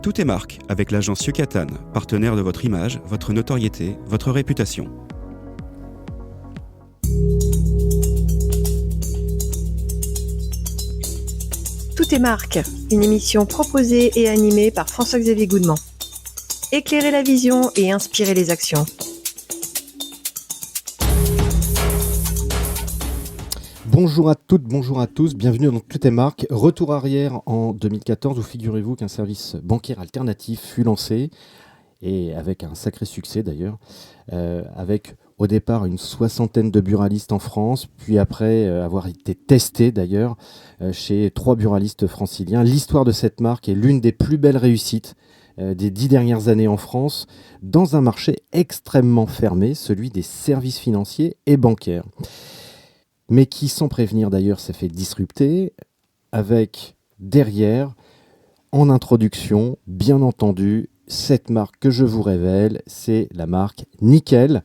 Tout est marque avec l'agence Yucatan, partenaire de votre image, votre notoriété, votre réputation. Tout est marque, une émission proposée et animée par François-Xavier Goudemont. Éclairer la vision et inspirer les actions. Bonjour à toutes, bonjour à tous, bienvenue dans Tout est marque. Retour arrière en 2014 où figurez-vous qu'un service bancaire alternatif fut lancé et avec un sacré succès d'ailleurs, avec au départ une soixantaine de buralistes en France, puis après avoir été testé d'ailleurs chez 3 buralistes franciliens. L'histoire de cette marque est l'une des plus belles réussites des 10 dernières années en France, dans un marché extrêmement fermé, celui des services financiers et bancaires. Mais qui, sans prévenir d'ailleurs, s'est fait disrupter, avec derrière, en introduction, bien entendu, cette marque que je vous révèle, c'est la marque Nickel.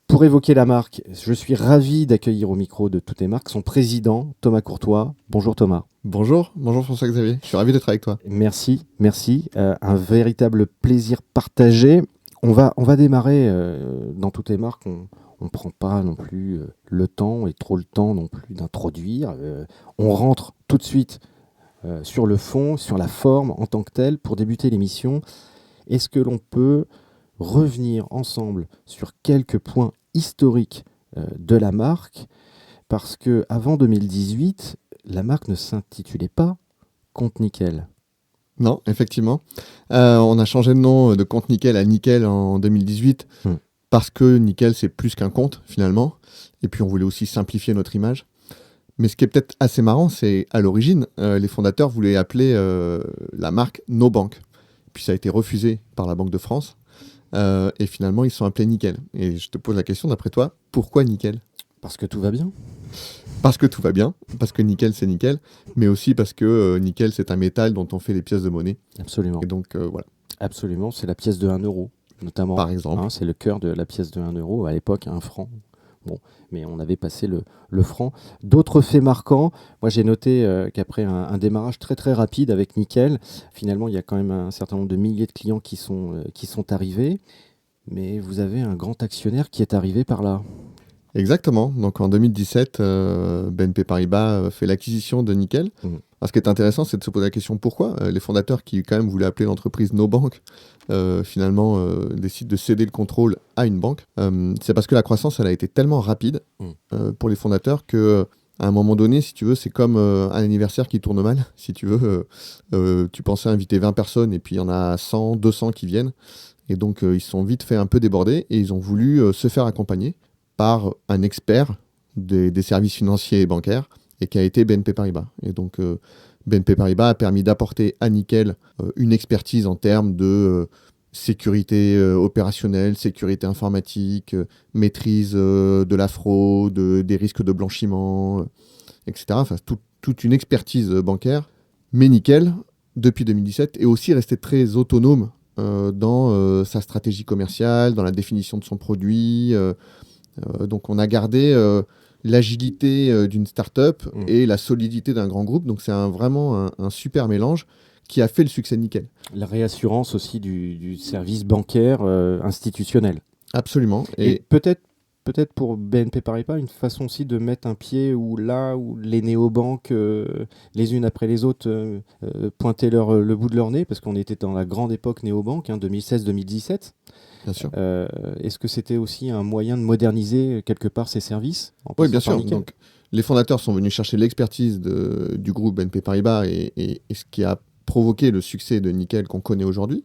Pour évoquer la marque, je suis ravi d'accueillir au micro de Tout est marque son président, Thomas Courtois. Bonjour Thomas. Bonjour François-Xavier, je suis ravi d'être avec toi. Merci. Un véritable plaisir partagé. On va démarrer dans Tout est marque. On ne prend pas non plus le temps et trop le temps non plus d'introduire. On rentre tout de suite sur le fond, sur la forme en tant que telle pour débuter l'émission. Est-ce que l'on peut revenir ensemble sur quelques points historiques de la marque ? Parce qu'avant 2018, la marque ne s'intitulait pas Compte Nickel. Non, effectivement. On a changé de nom de Compte Nickel à Nickel en 2018. Parce que Nickel, c'est plus qu'un compte, finalement. Et puis, on voulait aussi simplifier notre image. Mais ce qui est peut-être assez marrant, c'est à l'origine, les fondateurs voulaient appeler la marque No Bank. Puis, ça a été refusé par la Banque de France. Et finalement, ils sont appelés Nickel. Et je te pose la question, d'après toi, pourquoi Nickel ? Parce que tout va bien. Parce que tout va bien. Parce que nickel, c'est nickel. Mais aussi parce que nickel, c'est un métal dont on fait les pièces de monnaie. Absolument. Et donc, voilà. Absolument, c'est la pièce de 1 euro. Notamment, par exemple. C'est le cœur de la pièce de 1 euro, à l'époque 1 franc. Bon, mais on avait passé le franc. D'autres faits marquants, moi j'ai noté qu'après un démarrage très très rapide avec Nickel, finalement il y a quand même un certain nombre de milliers de clients qui sont arrivés, mais vous avez un grand actionnaire qui est arrivé par là. Exactement, donc en 2017, BNP Paribas fait l'acquisition de Nickel. Alors, ce qui est intéressant, c'est de se poser la question pourquoi les fondateurs qui quand même voulaient appeler l'entreprise No Bank finalement décident de céder le contrôle à une banque. C'est parce que la croissance elle a été tellement rapide pour les fondateurs que à un moment donné, si tu veux, c'est comme un anniversaire qui tourne mal. Si tu veux, tu pensais inviter 20 personnes et puis il y en a 100, 200 qui viennent. Et donc ils se sont vite fait un peu déborder et ils ont voulu se faire accompagner par un expert des services financiers et bancaires et qui a été BNP Paribas. Et donc BNP Paribas a permis d'apporter à Nickel une expertise en termes de sécurité opérationnelle, sécurité informatique, maîtrise de la fraude, des risques de blanchiment, etc. Enfin, toute une expertise bancaire. Mais Nickel, depuis 2017, est aussi resté très autonome dans sa stratégie commerciale, dans la définition de son produit. Donc on a gardé l'agilité d'une start-up et la solidité d'un grand groupe. Donc c'est vraiment un super mélange qui a fait le succès de Nickel. La réassurance aussi du service bancaire institutionnel. Absolument. Et peut-être pour BNP Paribas, une façon aussi de mettre un pied où les néobanques, les unes après les autres, pointaient le bout de leur nez, parce qu'on était dans la grande époque néobanque, 2016-2017. Bien sûr. Est-ce que c'était aussi un moyen de moderniser quelque part ces services ? Oui, bien sûr. Donc, les fondateurs sont venus chercher l'expertise du groupe BNP Paribas et ce qui a provoqué le succès de Nickel qu'on connaît aujourd'hui.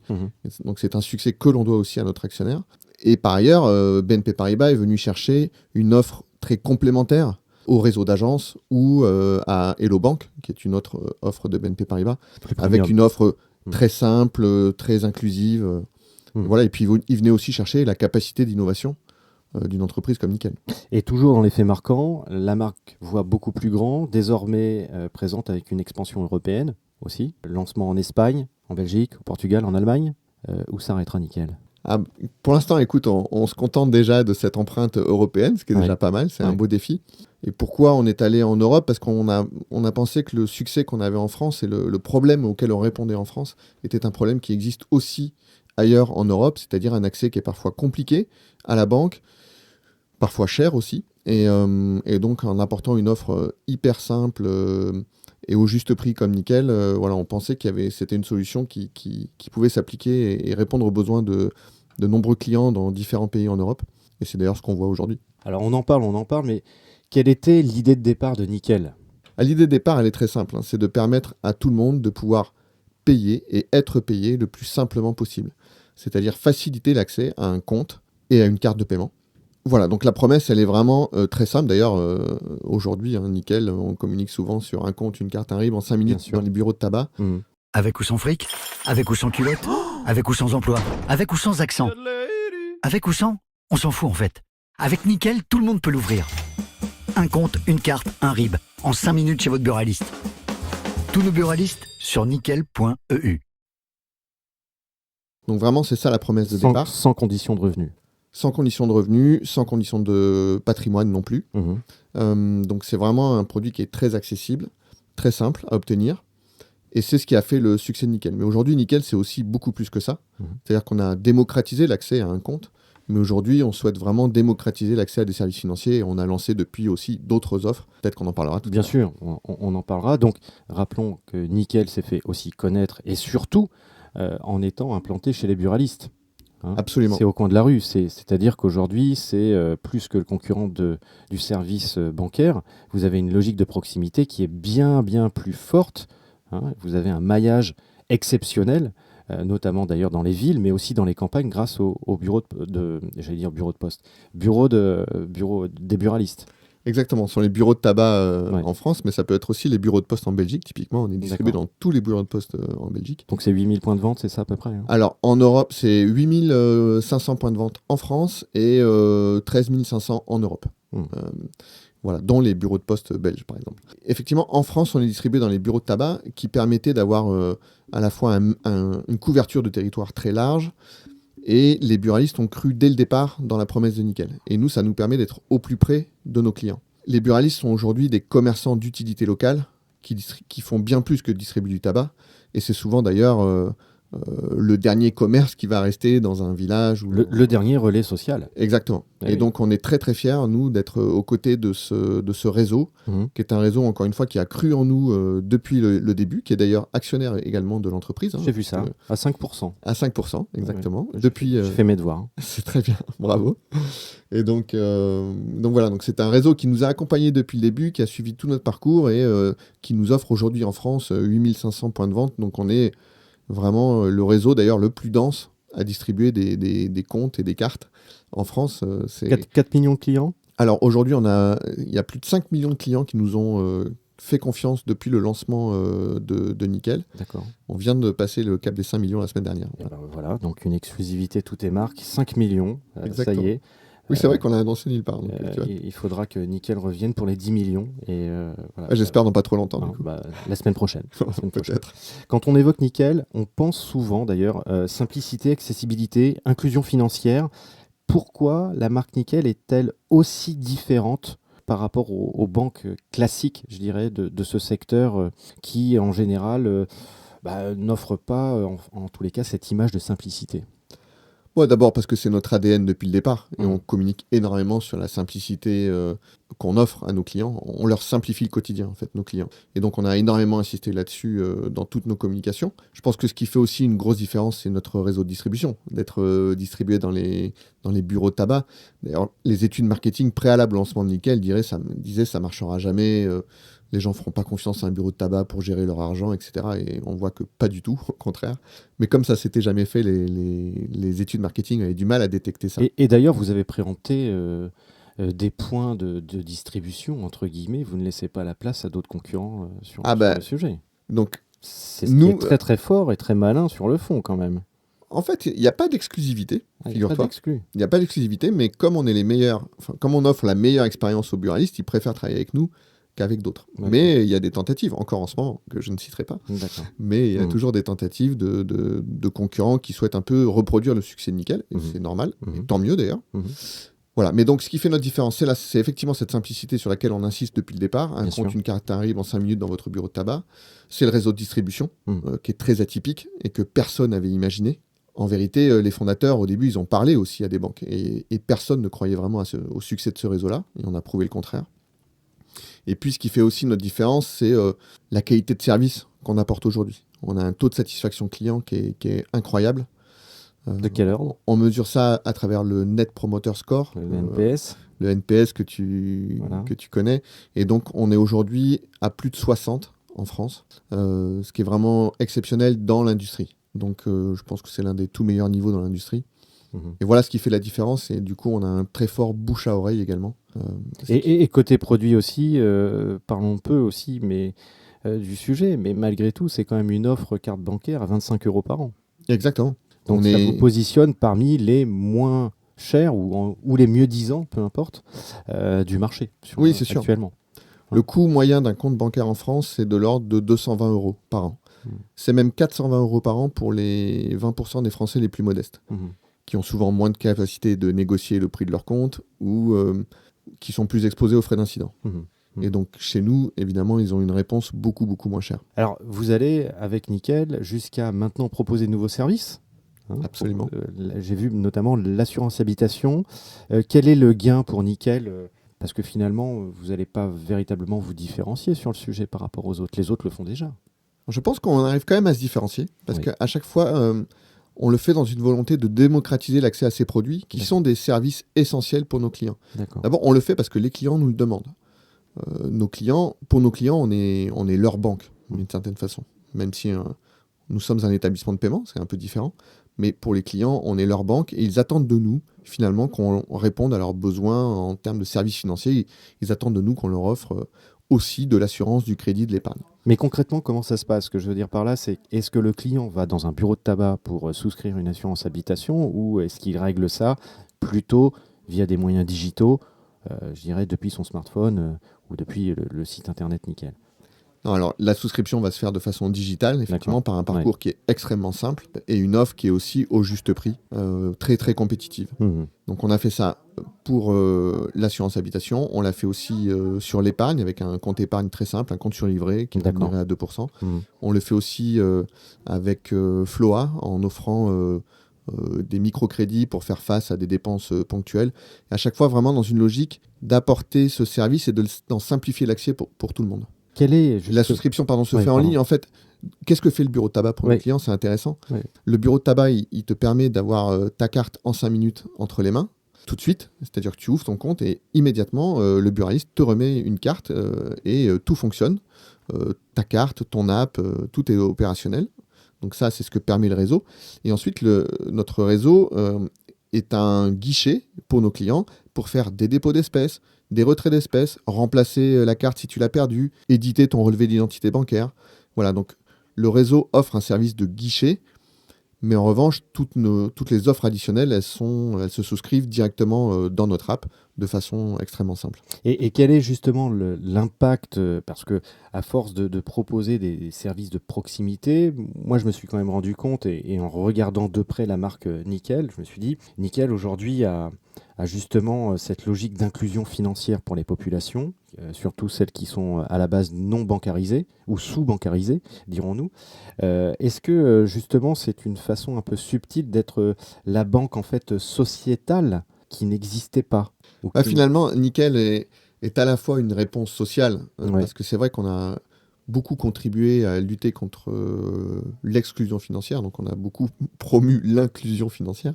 Donc c'est un succès que l'on doit aussi à notre actionnaire. Et par ailleurs, BNP Paribas est venu chercher une offre très complémentaire au réseau d'agences ou à Hello Bank, qui est une autre offre de BNP Paribas, avec une offre très simple, très inclusive. Voilà, et puis il venait aussi chercher la capacité d'innovation d'une entreprise comme Nickel. Et toujours dans les faits marquants, la marque voit beaucoup plus grand, désormais présente avec une expansion européenne aussi, lancement en Espagne, en Belgique, au Portugal, en Allemagne. Où s'arrêtera Nickel ? Pour l'instant, écoute, on se contente déjà de cette empreinte européenne, ce qui est déjà pas mal, c'est un beau défi. Et pourquoi on est allé en Europe? Parce qu'on a pensé que le succès qu'on avait en France et le problème auquel on répondait en France était un problème qui existe aussi ailleurs en Europe, c'est-à-dire un accès qui est parfois compliqué à la banque, parfois cher aussi. Et donc, en apportant une offre hyper simple et au juste prix comme Nickel, on pensait c'était une solution qui pouvait s'appliquer et répondre aux besoins de nombreux clients dans différents pays en Europe. Et c'est d'ailleurs ce qu'on voit aujourd'hui. Alors on en parle, mais quelle était l'idée de départ de Nickel? L'idée de départ, elle est très simple. C'est de permettre à tout le monde de pouvoir payer et être payé le plus simplement possible. C'est-à-dire faciliter l'accès à un compte et à une carte de paiement. Voilà, donc la promesse, elle est vraiment très simple. D'ailleurs, aujourd'hui, Nickel, on communique souvent sur un compte, une carte, un RIB en 5 minutes dans les bureaux de tabac. Avec ou sans fric? Avec ou sans culotte? Avec ou sans emploi? Avec ou sans accent? Avec ou sans? On s'en fout en fait. Avec Nickel, tout le monde peut l'ouvrir. Un compte, une carte, un RIB, en 5 minutes chez votre buraliste. Tous nos buralistes sur nickel.eu. Donc vraiment, c'est ça la promesse de départ. Sans condition de revenu. Sans condition de revenu, sans condition de patrimoine non plus. Donc c'est vraiment un produit qui est très accessible, très simple à obtenir. Et c'est ce qui a fait le succès de Nickel. Mais aujourd'hui, Nickel, c'est aussi beaucoup plus que ça. C'est-à-dire qu'on a démocratisé l'accès à un compte. Mais aujourd'hui, on souhaite vraiment démocratiser l'accès à des services financiers. Et on a lancé depuis aussi d'autres offres. Peut-être qu'on en parlera tout à l'heure. Bien sûr, on en parlera. Donc, rappelons que Nickel s'est fait aussi connaître et surtout en étant implanté chez les buralistes. Absolument. C'est au coin de la rue. C'est-à-dire qu'aujourd'hui, c'est plus que le concurrent du service bancaire. Vous avez une logique de proximité qui est bien, bien plus forte. Vous avez un maillage exceptionnel. Notamment d'ailleurs dans les villes, mais aussi dans les campagnes grâce au bureau des buralistes. Exactement, ce sont les bureaux de tabac en France, mais ça peut être aussi les bureaux de poste en Belgique. Typiquement, on est distribué dans tous les bureaux de poste en Belgique. Donc c'est 8000 points de vente, c'est ça à peu près Alors en Europe, c'est 8500 points de vente en France et 13 500 en Europe. Voilà, dont les bureaux de poste belges, par exemple. Effectivement, en France, on est distribué dans les bureaux de tabac qui permettaient d'avoir à la fois une couverture de territoire très large, et les buralistes ont cru dès le départ dans la promesse de Nickel. Et nous, ça nous permet d'être au plus près de nos clients. Les buralistes sont aujourd'hui des commerçants d'utilité locale qui font bien plus que de distribuer du tabac. Et c'est souvent d'ailleurs le dernier commerce qui va rester dans un village. Le dernier relais social. Exactement. Et donc, on est très, très fiers, nous, d'être aux côtés de ce réseau, qui est un réseau, encore une fois, qui a cru en nous depuis le début, qui est d'ailleurs actionnaire également de l'entreprise. J'ai vu ça, à 5%. À 5%, exactement. Ouais. Depuis, j'ai fait mes devoirs. C'est très bien, bravo. Et donc voilà, donc c'est un réseau qui nous a accompagnés depuis le début, qui a suivi tout notre parcours et qui nous offre aujourd'hui en France 8500 points de vente. Donc, on est vraiment le réseau d'ailleurs le plus dense à distribuer des comptes et des cartes en France. 4 millions de clients. Alors aujourd'hui, il y a plus de 5 millions de clients qui nous ont fait confiance depuis le lancement de Nickel. D'accord. On vient de passer le cap des 5 millions la semaine dernière. Voilà, donc une exclusivité tout est marque, 5 millions, ça y est. Oui, c'est vrai qu'on l'a annoncé nulle part. Donc, il faudra que Nickel revienne pour les 10 millions. Et, voilà, j'espère dans pas trop longtemps. Du coup. La semaine prochaine. Peut-être. Quand on évoque Nickel, on pense souvent d'ailleurs simplicité, accessibilité, inclusion financière. Pourquoi la marque Nickel est-elle aussi différente par rapport aux banques classiques, je dirais, de ce secteur qui, en général, n'offrent pas, en tous les cas, cette image de simplicité? D'abord parce que c'est notre ADN depuis le départ et on communique énormément sur la simplicité qu'on offre à nos clients. On leur simplifie le quotidien, en fait, nos clients. Et donc, on a énormément insisté là-dessus dans toutes nos communications. Je pense que ce qui fait aussi une grosse différence, c'est notre réseau de distribution, d'être distribué dans les bureaux de tabac. D'ailleurs, les études marketing préalables au lancement de Nickel disaient ça marchera jamais. Les gens ne feront pas confiance à un bureau de tabac pour gérer leur argent, etc. Et on voit que pas du tout, au contraire. Mais comme ça s'était jamais fait, les études marketing avaient du mal à détecter ça. Et d'ailleurs, vous avez présenté des points de distribution, entre guillemets. Vous ne laissez pas la place à d'autres concurrents sur le sujet. Donc, c'est ce qui est très très fort et très malin sur le fond, quand même. En fait, il n'y a pas d'exclusivité, figure-toi. Il n'y a pas d'exclusivité, mais comme on est les meilleurs, comme on offre la meilleure expérience aux buralistes, ils préfèrent travailler avec nous qu'avec d'autres. D'accord. Mais il y a des tentatives, encore en ce moment, que je ne citerai pas. D'accord. Mais il y a toujours des tentatives de concurrents qui souhaitent un peu reproduire le succès de Nickel, et c'est normal, et tant mieux d'ailleurs. Voilà, mais donc ce qui fait notre différence, c'est effectivement cette simplicité sur laquelle on insiste depuis le départ. Un Bien compte, sûr. une carte arrive en 5 minutes dans votre bureau de tabac. C'est le réseau de distribution qui est très atypique et que personne n'avait imaginé. En vérité, les fondateurs, au début, ils ont parlé aussi à des banques et personne ne croyait vraiment au succès de ce réseau-là, et on a prouvé le contraire. Et puis, ce qui fait aussi notre différence, c'est la qualité de service qu'on apporte aujourd'hui. On a un taux de satisfaction client qui est incroyable. De quelle ordre? On mesure ça à travers le Net Promoter Score. Le NPS. Le NPS que tu connais. Et donc, on est aujourd'hui à plus de 60 en France, ce qui est vraiment exceptionnel dans l'industrie. Donc, je pense que c'est l'un des tout meilleurs niveaux dans l'industrie. Et voilà ce qui fait la différence. Et du coup, on a un très fort bouche à oreille également. Et côté produit aussi, parlons peu aussi du sujet, mais malgré tout, c'est quand même une offre carte bancaire à 25 € par an. Exactement. Donc ça vous positionne parmi les moins chers ou les mieux disants, peu importe, du marché. Oui, c'est sûr. Actuellement. Le coût moyen d'un compte bancaire en France, c'est de l'ordre de 220 € par an. C'est même 420 € par an pour les 20% des Français les plus modestes, qui ont souvent moins de capacité de négocier le prix de leur compte ou qui sont plus exposés aux frais d'incident. Et donc, chez nous, évidemment, ils ont une réponse beaucoup, beaucoup moins chère. Alors, vous allez, avec Nickel, jusqu'à maintenant proposer de nouveaux services. Absolument. J'ai vu notamment l'assurance habitation. Quel est le gain pour Nickel parce que finalement, vous n'allez pas véritablement vous différencier sur le sujet par rapport aux autres. Les autres le font déjà. Je pense qu'on arrive quand même à se différencier, parce qu'à chaque fois, on le fait dans une volonté de démocratiser l'accès à ces produits, qui sont des services essentiels pour nos clients. D'abord, on le fait parce que les clients nous le demandent. Pour nos clients, on est leur banque, d'une certaine façon. Même si nous sommes un établissement de paiement, c'est un peu différent. Mais pour les clients, on est leur banque et ils attendent de nous, finalement, qu'on réponde à leurs besoins en termes de services financiers. Ils attendent de nous qu'on leur offre aussi de l'assurance, du crédit, de l'épargne. Mais concrètement, comment ça se passe? Ce que je veux dire par là, c'est est-ce que le client va dans un bureau de tabac pour souscrire une assurance habitation ou est-ce qu'il règle ça plutôt via des moyens digitaux, je dirais depuis son smartphone ou depuis le site internet Nickel? Non, alors la souscription va se faire de façon digitale, effectivement, par un parcours qui est extrêmement simple et une offre qui est aussi au juste prix, très très compétitive. Donc on a fait ça pour l'assurance habitation, on l'a fait aussi sur l'épargne avec un compte épargne très simple, un compte surlivré qui est rémunéré à 2%. On le fait aussi avec Floa en offrant des microcrédits pour faire face à des dépenses ponctuelles. Et à chaque fois vraiment dans une logique d'apporter ce service et d'en simplifier l'accès pour tout le monde. La souscription se fait en ligne. En fait, qu'est-ce que fait le bureau de tabac pour le client? C'est intéressant. Le bureau de tabac, il te permet d'avoir ta carte en 5 minutes entre les mains, tout de suite. C'est-à-dire que tu ouvres ton compte et immédiatement, le buraliste te remet une carte et tout fonctionne. Ta carte, ton app, tout est opérationnel. Donc ça, c'est ce que permet le réseau. Et ensuite, notre réseau est un guichet pour nos clients pour faire des dépôts d'espèces, des retraits d'espèces, remplacer la carte si tu l'as perdue, éditer ton relevé d'identité bancaire. Voilà, donc le réseau offre un service de guichet, mais en revanche, toutes les offres additionnelles, elles se souscrivent directement dans notre app de façon extrêmement simple. Et quel est justement l'impact, parce que à force de proposer des services de proximité, moi je me suis quand même rendu compte, et en regardant de près la marque Nickel, je me suis dit, Nickel aujourd'hui a justement cette logique d'inclusion financière pour les populations, surtout celles qui sont à la base non bancarisées ou sous-bancarisées, dirons-nous. Est-ce que justement c'est une façon un peu subtile d'être la banque en fait sociétale qui n'existait pas? Finalement, Nickel est à la fois une réponse sociale, parce que c'est vrai qu'on a beaucoup contribué à lutter contre l'exclusion financière, donc on a beaucoup promu l'inclusion financière.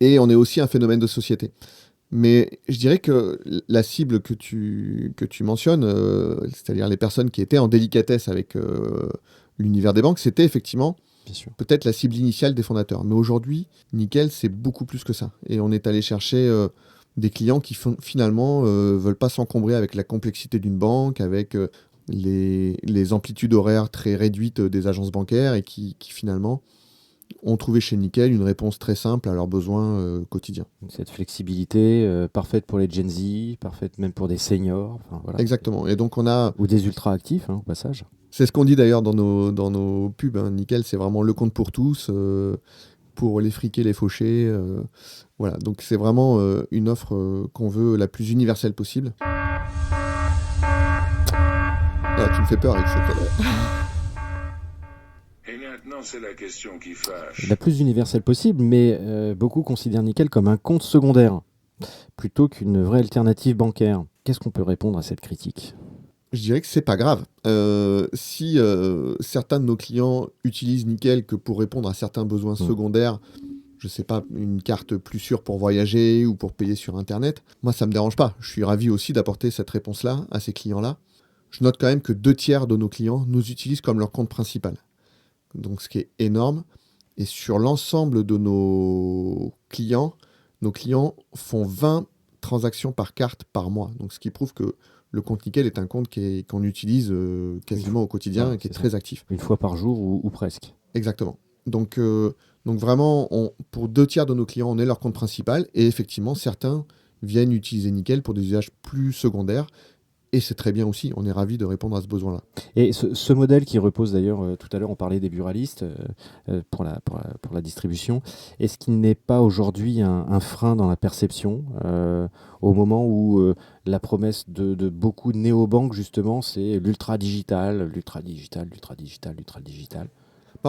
Et on est aussi un phénomène de société. Mais je dirais que la cible que tu mentionnes, c'est-à-dire les personnes qui étaient en délicatesse avec l'univers des banques, c'était effectivement peut-être la cible initiale des fondateurs. Mais aujourd'hui, Nickel, c'est beaucoup plus que ça. Et on est allé chercher des clients qui finalement veulent pas s'encombrer avec la complexité d'une banque, avec les amplitudes horaires très réduites des agences bancaires et qui finalement ont trouvé chez Nickel une réponse très simple à leurs besoins quotidiens. Cette flexibilité parfaite pour les Gen Z, parfaite même pour des seniors. Voilà. Exactement. Et donc on a... Ou des ultra actifs, au passage. C'est ce qu'on dit d'ailleurs dans nos pubs. Nickel, c'est vraiment le compte pour tous. pour les friquer, les faucher. Voilà, donc c'est vraiment une offre qu'on veut la plus universelle possible. Ah, tu me fais peur avec cette... Et maintenant, c'est la question qui fâche. La plus universelle possible, mais beaucoup considèrent Nickel comme un compte secondaire, plutôt qu'une vraie alternative bancaire. Qu'est-ce qu'on peut répondre à cette critique ? Je dirais que c'est pas grave. Si certains de nos clients utilisent Nickel que pour répondre à certains besoins secondaires, je sais pas, une carte plus sûre pour voyager ou pour payer sur Internet, moi ça me dérange pas. Je suis ravi aussi d'apporter cette réponse-là à ces clients-là. Je note quand même que 2/3 de nos clients nous utilisent comme leur compte principal. Donc ce qui est énorme. Et sur l'ensemble de nos clients font 20 transactions par carte par mois. Donc ce qui prouve que le compte Nickel est un compte qu'on utilise quasiment au quotidien et qui est très actif. Une fois par jour ou presque. Exactement. Donc vraiment, pour 2/3 de nos clients, on est leur compte principal. Et effectivement, certains viennent utiliser Nickel pour des usages plus secondaires. Et c'est très bien aussi, on est ravis de répondre à ce besoin-là. Et ce modèle qui repose d'ailleurs, tout à l'heure on parlait des buralistes pour la distribution, est-ce qu'il n'est pas aujourd'hui un frein dans la perception au moment où la promesse de beaucoup de néobanques justement c'est l'ultra-digital.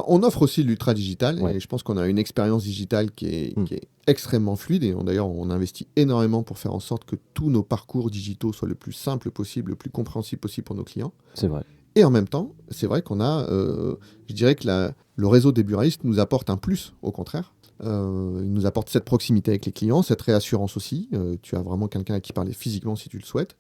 On offre aussi l'ultra digital Ouais. et je pense qu'on a une expérience digitale qui est extrêmement fluide et d'ailleurs on investit énormément pour faire en sorte que tous nos parcours digitaux soient le plus simple possible, le plus compréhensible possible pour nos clients. C'est vrai. Et en même temps, c'est vrai qu'on a, je dirais que le réseau des buralistes nous apporte un plus, au contraire. Il nous apporte cette proximité avec les clients, cette réassurance aussi. Tu as vraiment quelqu'un à qui parler physiquement si tu le souhaites.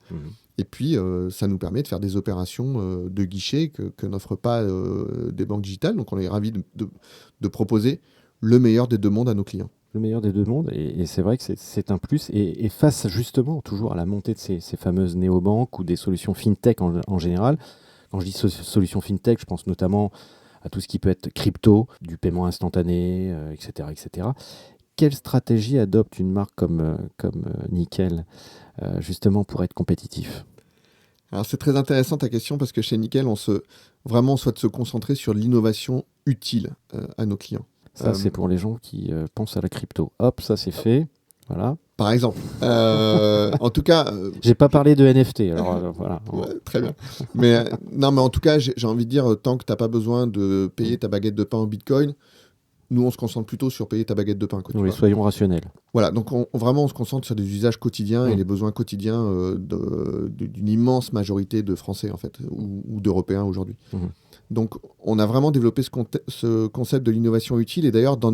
Et puis, ça nous permet de faire des opérations de guichet que n'offrent pas des banques digitales. Donc, on est ravis de proposer le meilleur des deux mondes à nos clients. Le meilleur des deux mondes, et c'est vrai que c'est un plus. Et face justement toujours à la montée de ces fameuses néobanques ou des solutions fintech en général, quand je dis solutions fintech, je pense notamment à tout ce qui peut être crypto, du paiement instantané, etc., etc. Quelle stratégie adopte une marque comme Nickel justement pour être compétitif ? Alors, c'est très intéressant ta question parce que chez Nickel, on souhaite se concentrer sur l'innovation utile à nos clients. Ça, c'est pour les gens qui pensent à la crypto. Hop, ça c'est fait. Voilà. Par exemple. En tout cas... J'ai pas parlé de NFT, alors voilà. Ouais, très bien. Mais non, mais en tout cas, j'ai envie de dire, tant que tu n'as pas besoin de payer ta baguette de pain en Bitcoin, nous, on se concentre plutôt sur payer ta baguette de pain. Oui, soyons rationnels. Voilà, donc on se concentre sur des usages quotidiens et les besoins quotidiens d'une immense majorité de Français, en fait, ou d'Européens aujourd'hui. Donc, on a vraiment développé ce concept de l'innovation utile. Et d'ailleurs, dans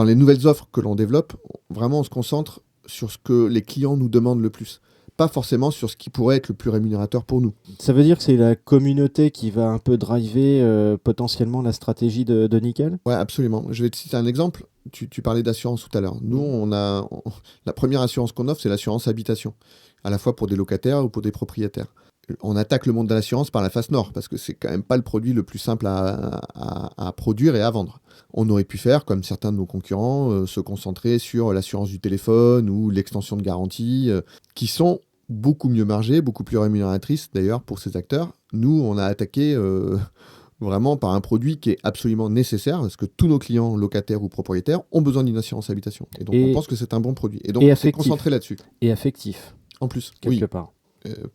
les nouvelles offres que l'on développe, vraiment, on se concentre sur ce que les clients nous demandent le plus. Pas forcément sur ce qui pourrait être le plus rémunérateur pour nous. Ça veut dire que c'est la communauté qui va un peu driver potentiellement la stratégie de Nickel ? Ouais, absolument. Je vais te citer un exemple. Tu parlais d'assurance tout à l'heure. Nous, la première assurance qu'on offre, c'est l'assurance habitation, à la fois pour des locataires ou pour des propriétaires. On attaque le monde de l'assurance par la face nord, parce que c'est quand même pas le produit le plus simple à produire et à vendre. On aurait pu faire, comme certains de nos concurrents, se concentrer sur l'assurance du téléphone ou l'extension de garantie, qui sont beaucoup mieux margées, beaucoup plus rémunératrices d'ailleurs pour ces acteurs. Nous, on a attaqué vraiment par un produit qui est absolument nécessaire, parce que tous nos clients, locataires ou propriétaires, ont besoin d'une assurance habitation. Et donc on pense que c'est un bon produit. Et donc on s'est concentré là-dessus. Et affectif. En plus, quelque part.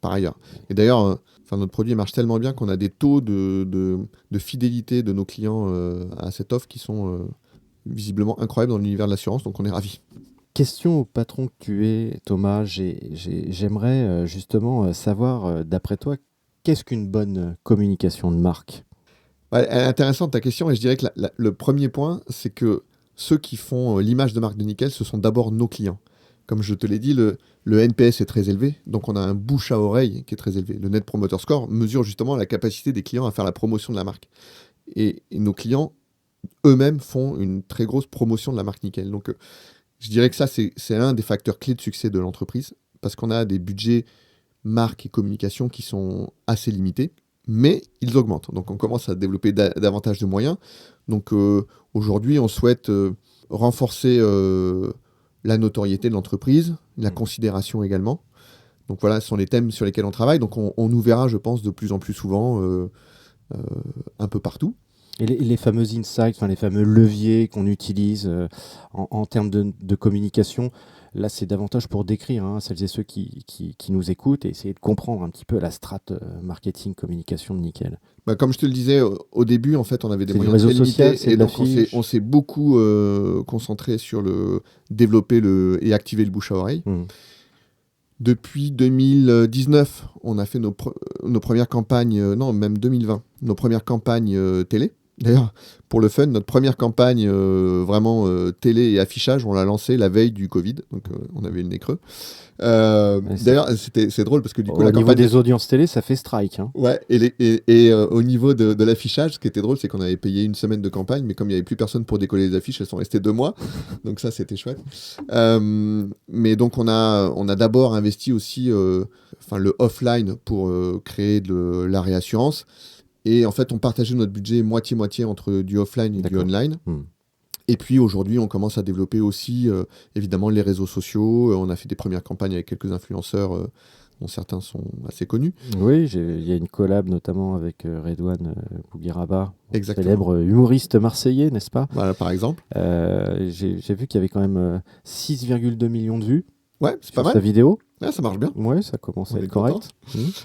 Par ailleurs. Et d'ailleurs, notre produit marche tellement bien qu'on a des taux de fidélité de nos clients à cette offre qui sont visiblement incroyables dans l'univers de l'assurance, donc on est ravis. Question au patron que tu es, Thomas. J'aimerais justement savoir, d'après toi, qu'est-ce qu'une bonne communication de marque ? Elle est intéressante ta question, et je dirais que le premier point, c'est que ceux qui font l'image de marque de Nickel, ce sont d'abord nos clients. Comme je te l'ai dit, le NPS est très élevé, donc on a un bouche à oreille qui est très élevé. Le Net Promoter Score mesure justement la capacité des clients à faire la promotion de la marque. Et nos clients eux-mêmes font une très grosse promotion de la marque Nickel. Donc je dirais que ça, c'est un des facteurs clés de succès de l'entreprise, parce qu'on a des budgets marque et communication qui sont assez limités, mais ils augmentent. Donc on commence à développer davantage de moyens. Donc aujourd'hui, on souhaite renforcer... la notoriété de l'entreprise, la considération également. Donc voilà, ce sont les thèmes sur lesquels on travaille. Donc on nous verra, je pense, de plus en plus souvent un peu partout. Et les fameux insights, enfin les fameux leviers qu'on utilise en termes de communication, là c'est davantage pour décrire celles et ceux qui nous écoutent et essayer de comprendre un petit peu la strate marketing communication de Nickel. Comme je te le disais au début, en fait, on avait des C'est du moyens réseau très limités, social, c'est et de donc l'affiche. on s'est beaucoup concentré sur développer et activer le bouche à oreille. Depuis 2019, on a fait nos premières campagnes, non, même 2020, nos premières campagnes télé. D'ailleurs, pour le fun, notre première campagne vraiment télé et affichage, on l'a lancée la veille du Covid, donc on avait le nez creux. D'ailleurs, c'est drôle parce que du coup, Au niveau des audiences télé, ça fait strike. Ouais, et au niveau de l'affichage, ce qui était drôle, c'est qu'on avait payé une semaine de campagne, mais comme il n'y avait plus personne pour décoller les affiches, elles sont restées 2 mois. Donc ça, c'était chouette. Mais donc on a d'abord investi aussi le offline pour créer de la réassurance. Et en fait, on partageait notre budget moitié-moitié entre du offline et du online. Et puis aujourd'hui, on commence à développer aussi, évidemment, les réseaux sociaux. On a fait des premières campagnes avec quelques influenceurs dont certains sont assez connus. Oui, il y a une collab notamment avec Redouane Bougueraba, Exactement. Célèbre humoriste marseillais, n'est-ce pas ? Voilà, par exemple. J'ai vu qu'il y avait quand même 6,2 millions de vues c'est sur pas sa mal. vidéo. Ouais, ça marche bien. Ouais, ça commence à On est être correct.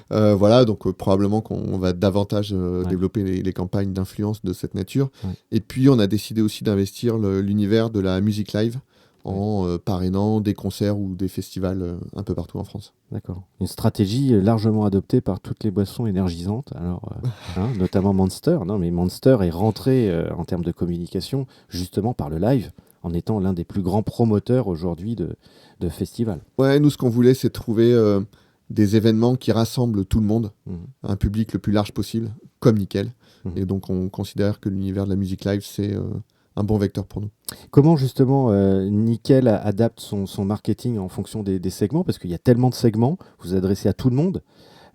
Voilà, donc probablement qu'on va davantage développer les campagnes d'influence de cette nature. Et puis, on a décidé aussi d'investir l'univers de la musique live en parrainant des concerts ou des festivals un peu partout en France. D'accord. Une stratégie largement adoptée par toutes les boissons énergisantes, alors, notamment Monster. Non, mais Monster est rentré en termes de communication justement par le live, en étant l'un des plus grands promoteurs aujourd'hui de festivals. Ouais, nous, ce qu'on voulait, c'est trouver des événements qui rassemblent tout le monde, un public le plus large possible, comme Nickel. Et donc, on considère que l'univers de la musique live, c'est un bon vecteur pour nous. Comment justement Nickel adapte son marketing en fonction des segments ? Parce qu'il y a tellement de segments, vous vous adressez à tout le monde,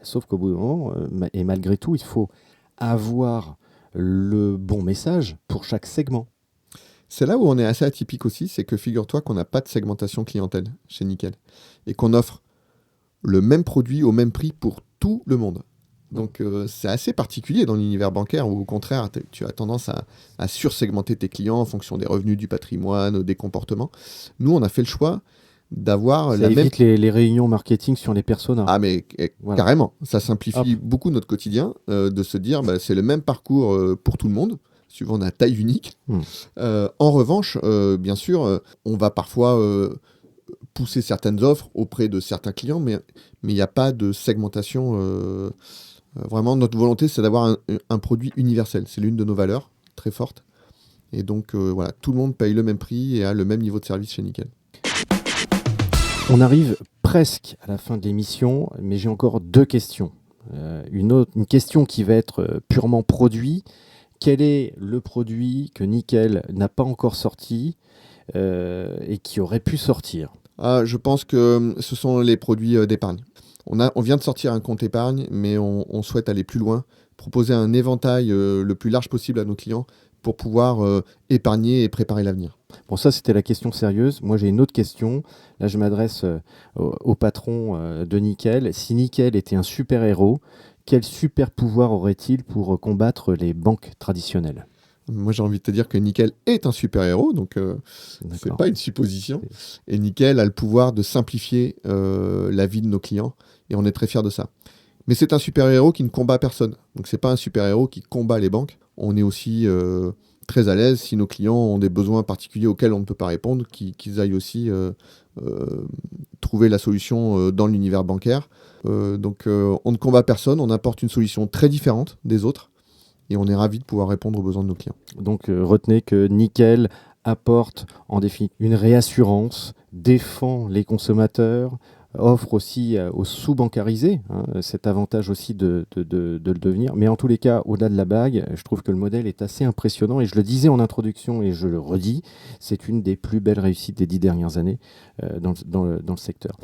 sauf qu'au bout d'un moment, et malgré tout, il faut avoir le bon message pour chaque segment. C'est là où on est assez atypique aussi, c'est que figure-toi qu'on n'a pas de segmentation clientèle chez Nickel et qu'on offre le même produit au même prix pour tout le monde. Donc c'est assez particulier dans l'univers bancaire où au contraire tu as tendance à sursegmenter tes clients en fonction des revenus, du patrimoine, des comportements. Nous, on a fait le choix d'avoir ça évite les réunions marketing sur les personas. Ah mais voilà. Carrément, ça simplifie beaucoup notre quotidien de se dire c'est le même parcours pour tout le monde, suivant la taille unique. En revanche, bien sûr, on va parfois pousser certaines offres auprès de certains clients, mais il n'y a pas de segmentation. Vraiment, notre volonté, c'est d'avoir un produit universel. C'est l'une de nos valeurs, très forte. Et donc, voilà, tout le monde paye le même prix et a le même niveau de service chez Nickel. On arrive presque à la fin de l'émission, mais j'ai encore 2 questions. Une question qui va être purement produit. Quel est le produit que Nickel n'a pas encore sorti et qui aurait pu sortir ? Je pense que ce sont les produits d'épargne. On vient de sortir un compte épargne, mais on souhaite aller plus loin, proposer un éventail le plus large possible à nos clients pour pouvoir épargner et préparer l'avenir. Bon, ça, c'était la question sérieuse. Moi, j'ai une autre question. Là, je m'adresse au patron de Nickel. Si Nickel était un super-héros, quel super pouvoir aurait-il pour combattre les banques traditionnelles ? Moi, j'ai envie de te dire que Nickel est un super-héros, donc c'est pas une supposition. Et Nickel a le pouvoir de simplifier la vie de nos clients, et on est très fiers de ça. Mais c'est un super-héros qui ne combat personne. Donc c'est pas un super-héros qui combat les banques. On est aussi très à l'aise si nos clients ont des besoins particuliers auxquels on ne peut pas répondre, qu'ils aillent aussi trouver la solution dans l'univers bancaire. Donc on ne combat personne, on apporte une solution très différente des autres. Et on est ravis de pouvoir répondre aux besoins de nos clients. Donc retenez que Nickel apporte en définitive une réassurance, défend les consommateurs, offre aussi aux sous-bancarisés cet avantage aussi de le devenir. Mais en tous les cas, au-delà de la bague, je trouve que le modèle est assez impressionnant. Et je le disais en introduction et je le redis, c'est une des plus belles réussites des 10 dernières années dans le secteur.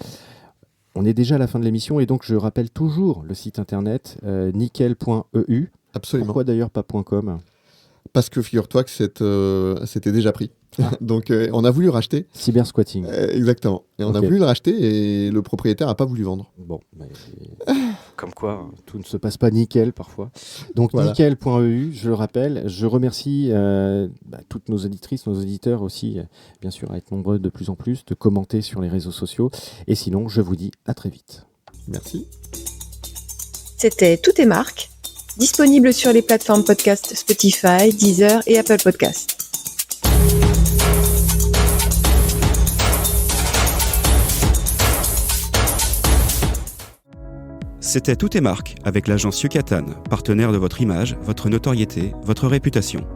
On est déjà à la fin de l'émission et donc je rappelle toujours le site internet nickel.eu. Absolument. Pourquoi d'ailleurs pas .com ? parce que figure-toi que c'était déjà pris. Donc on a voulu racheter. Cybersquatting. Exactement. Et on a voulu le racheter et le propriétaire n'a pas voulu vendre. Bon, mais comme quoi, tout ne se passe pas nickel parfois. Donc voilà. Nickel.eu, je le rappelle. Je remercie toutes nos auditrices, nos auditeurs aussi, bien sûr, à être nombreux de plus en plus, de commenter sur les réseaux sociaux. Et sinon, je vous dis à très vite. Merci. C'était Tout est marque, disponible sur les plateformes podcast Spotify, Deezer et Apple Podcasts. C'était Tout est marque avec l'agence Yucatan, partenaire de votre image, votre notoriété, votre réputation.